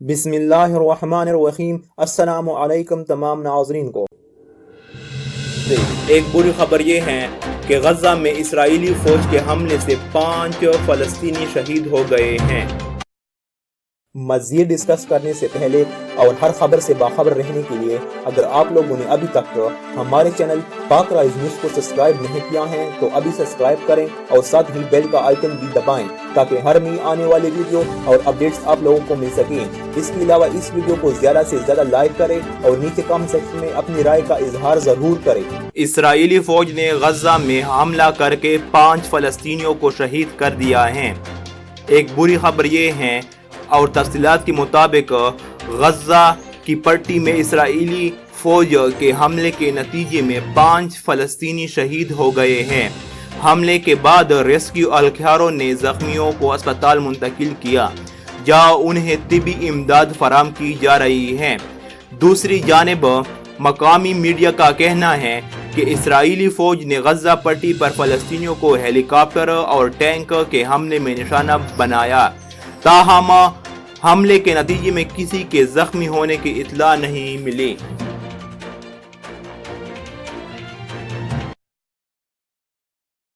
بسم اللہ الرحمن الرحیم۔ السلام علیکم تمام ناظرین کو۔ ایک بری خبر یہ ہے کہ غزہ میں اسرائیلی فوج کے حملے سے 5 فلسطینی شہید ہو گئے ہیں۔ مزید ڈسکس کرنے سے پہلے اور ہر خبر سے باخبر رہنے کے لیے اگر آپ لوگوں نے ابھی تک ہمارے چینل پاک رائز نیوز کو سبسکرائب نہیں کیا ہے تو ابھی سبسکرائب کریں اور ساتھ ہی بیل کا آئیکن بھی دبائیں تاکہ ہر نئی آنے والی ویڈیو اور اپڈیٹس آپ لوگوں کو مل سکیں۔ اس کے علاوہ اس ویڈیو کو زیادہ سے زیادہ لائک کریں اور نیچے کامنٹ سیکشن میں اپنی رائے کا اظہار ضرور کریں۔ اسرائیلی فوج نے غزہ میں حملہ کر کے 5 فلسطینیوں کو شہید کر دیا ہے۔ ایک بری خبر یہ ہے اور تفصیلات کے مطابق غزہ کی پٹی میں اسرائیلی فوج کے حملے کے نتیجے میں 5 فلسطینی شہید ہو گئے ہیں۔ حملے کے بعد ریسکیو اہلکاروں نے زخمیوں کو اسپتال منتقل کیا جہاں انہیں طبی امداد فراہم کی جا رہی ہے۔ دوسری جانب مقامی میڈیا کا کہنا ہے کہ اسرائیلی فوج نے غزہ پٹی پر فلسطینیوں کو ہیلی کاپٹر اور ٹینک کے حملے میں نشانہ بنایا، تاہم حملے کے نتیجے میں کسی کے زخمی ہونے کی اطلاع نہیں ملی۔